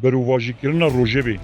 berovajikirin Rojavê.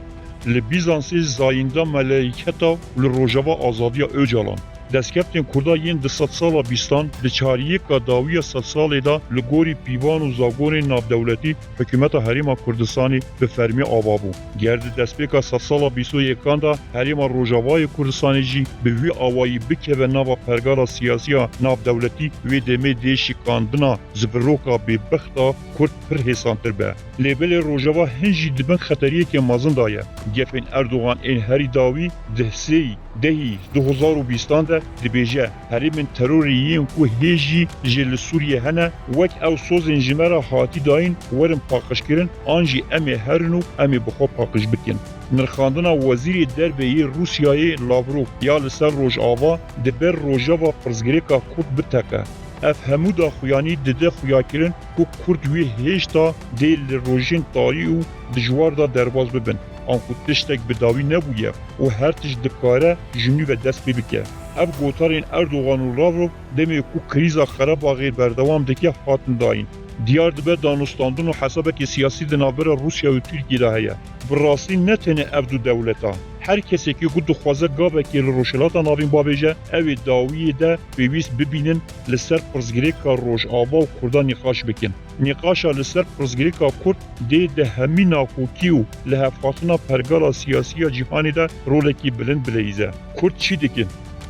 Li Bîzansê zayînda meleketa li Rojava azadiya Öcalan. Destkeftên Kurda yên di sed sala bîstan di çariyêka dawiya sed salê da li gorî pîvan û zagorên navdewletî hikûmeta Herêma Kurdistanê bi fermî ava bû. Ger di destpêka sed sala bîstoyêkan da Herêma Rojavayê Kurdistanê jî bi wî awayî bikeve nava pergara siyasiya navdewletî wê demê dê şîkandina ziviroka bêbexta Kurd pir hêsantir be. Lêbelê Rojava hin jî dibin xeteriyekê mezin da ye. Gefên Erdogan ên herî dawî di sêyî dehî 2020 de dibêje herêmên terorê yên ku hêjî ji li Sûriye hene wek ew sozên ji me re hatî dayîn werin paqijkirin an jî em ê herin û em ê bi xwe paqij bikin. Nirxandina Wezîrê Derveyê Rûsyayê Lavrov ya li ser Rojava di ber Rojava pirzgirêka Kurd biteke. Ev hemû daxuyanî dide xuyakirin ku Kurd wê hêşta dê li rojên tarî û dijwar da derbas bibin. An ku tiştek bi dawî nebûye û her tişt dikare ji nû ve dest pê bike. Ev gotarên Erdogan û Lavrov demê ku krîza Xerabaxê berdewam dike hatin dayîn. Diyar dibe danûstandin û hesabekî siyasî di navbera Rûsya û Tirkiyê de heye. Bi rastî ne tenê ev du dewleta. Her kesekî ku dixwaze gavekê li rojhilata navîn babêje, ew ê dawiyê de pêwîst bibînin li ser pirzgirêka Rojava û Kurdan nîqaş bikin. Nîqaşa li ser pirzgirêka Kurd dê di hemî nakokî û li hevhatina pergala siyasiya cîhanê de rolekî bilind bileyze. Kurd çi dikin?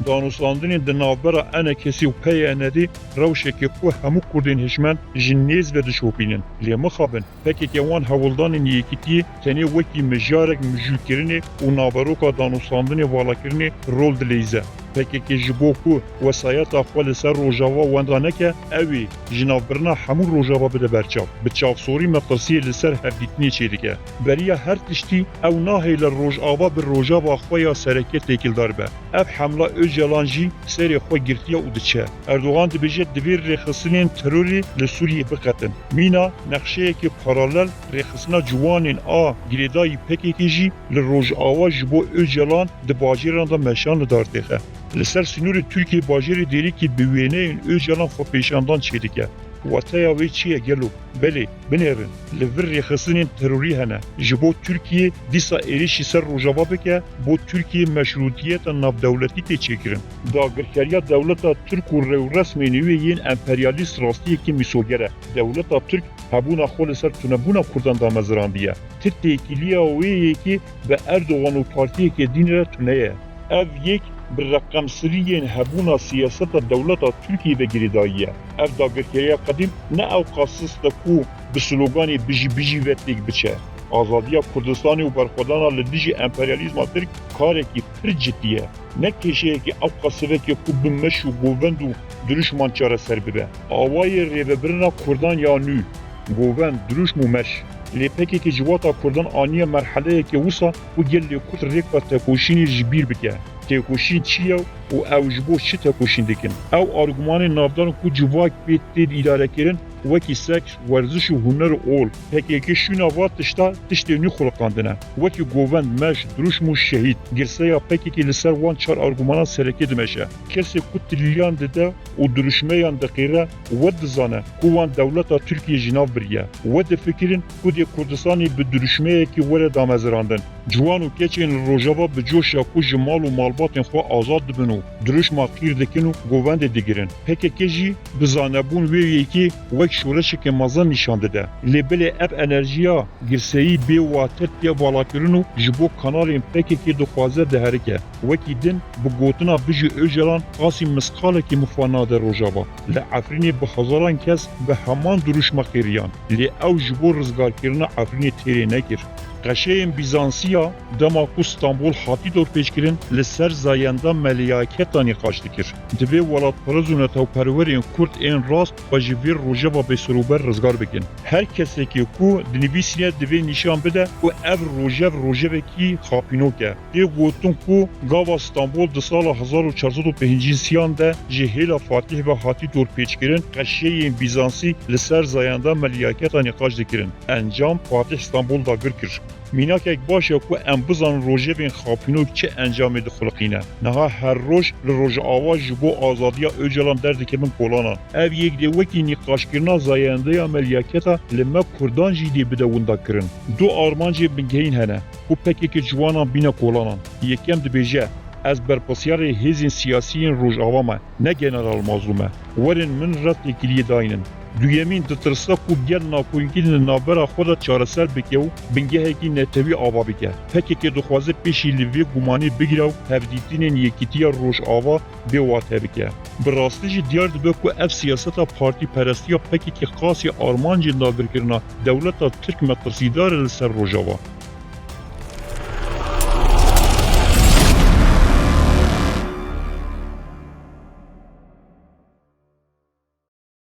Danûstandinên di navbera enekesî û PYND rewşekê ku hemû Kurdên hişmen ji nêz ve dişopînin. Lê mixabin pekeke wan hewildanên yekîtiyê tenê wekî mijarek mijûlkirinê û naberoka danûstandinê valakirinê rol dileyze. Pekeke ji bo ku wesayeta xwe li ser Rojava wenda neke, ew ê ji navbirina hemû Rojava bide berçav. Bi çavsorî metirsiyê li ser hevdîtinê çêdike. Beriya her tiştî ew nahê li Rojava bi Rojava xwe ya sereke têkildar be. Ev hemla Öcalan jî serê xwe girtiye û diçe. Erdogan dibêje divê rêxistinên terorê li Sûriyê bixetin. Mîna nexşeyekî paralel rêxistina ciwanên a girêdayî PKK jî li Rojava ji bo Öcalan di bajêran da meşan li dar têxe. Li ser sînorê Tirkiye bajêrê derîkî bi wêneyên Öcalan xwe pêşandan çêdike. Wateya wê çi ye gelo? Belê, binêrin. Li vir rêxistinên terorî hene. Ji bo Tirkiye dîsa êrişî ser Rojava bike, bo Tirkiye meşrûtiyeta navdewletî tê çêkirin. Dagirkeriya dewleta Tirk û rewresmên wê yên emperyalîst rastiyekî mîsolger e. Dewleta Tirk hebûna xwe li ser tunebûna Kurdan da mezirandiye. Tir têkiliya wê yekî bi Erdogan û partiyekê dîn re tuneye. Ev yek bi reqemsiriyên hebûna siyaseta dewleta Tirkiyê ve girêdayî ye. Ev dagirkeriya qedîm ne ew qasis de ku bi sloganê bijî ve têk biçe. Azadiya Kurdistanê û berxwedana li dijî emperyalîzma Tirk karekî pir ciddi ye. Ne kêşeyekî ew qasivekê ku bi meş û govend û dirûşman çareser bibe. Awayê rêvebirina Kurdan ya nû, govend, dirûşm û meş. Lê PKK ji wata Kurdan aniye merheleyekê wisa ku gel lê Kurd rêka tekoşînê ji bîr bike. Tekoşîn çi ye û ew ji bo çi tekoşîn dikin? Ew argûmanên navdar ku civak pê tê îdarekirin wekî seks, werziş û huner ol. PKK şûna va tişta tiştê nû xulqandine. Wekî govend, meş, dirûşm û şehîd. Girseya PKK li ser wan çar argûmanan serekê dimeşe. Kesê ku trilyan dide û dirûşmeyan diqîre we dizane ku wan dewleta Tirkiye ji nav biriye. We difikirin ku dê Kurdistanê bi dirûşmeyekî were damezirandin. Ciwan û keçên li Rojava bi coşa ku ji mal û malbatên xwe azad dibin û dirûşma qîr dikin û govendê digirin. PKK jî bi zanebûn wê yekî wek şoreşekê mezin nîşan dide. Lê bilê ev enerjiya girseyî bê watir tê valakirin û ji bo kanalên PKK dixwaze diherike. Wekî din bi gotina bijî Öcalan qasî misqalekî mifa nade Rojava. Li Efrînê bi hezaran kes bi heman dirûşma qêriyan. Lê ew ji bo rizgarkirina Efrînê têrê nekir. Qeşeyên Bîzansiya dema ku Stenbol hatî dorpêçkirin li ser zayenda meliyaketa nîqaş dikir. Divê welatperez û netewperwerên Kurd ên rast xwe ji vê rojeva bêsirober rizgar bikin. Her kesekî ku dinivîsîne divê nîşan bide ku ev rojev rojevekî xapînok e. Tê gotin ku gava Stenbol di sala 1405 de ji hêla Fatih ve hatî dorpêçkirin qeşeyên Bîzansî li ser zayenda meliyaketa nîqaş dikirin. Encam Fatih Stenbol da gir kir. Mînakek baş e ku em bizan rojevên xapînok çi encamê dixuliqîne. Niha her roj li Rojava ji bo azadiya Öcalan derdikevin kolanan. Ev yek dê wekî nîqaşkirina zayendeya meliyaketa li me Kurdan jî dê bide winda kirin. Du armancê bingehîn hene ku pekeke ciwanan bîne kolanan. Yekem dibêje ez berpirsiyarê hêzên siyasî Rojava me, ne General Mazlûm e. Werin min re têkiliyê dayînin. Duyemîn ditirsa ku gel nakoyînkî li navbera xwe de çareser bike û bingehekî netewî ava bike. Pekeke dixwaze pêşî li vê gumanî bigire û hevdîtînên Yekîtiya Rojava bê wate bike. Bi rastî jî diyar dibe ku ev siyaseta partîperestiya pekeke qasî armancên dagirkirina dewleta Tirk me tirsidar e li ser Rojava.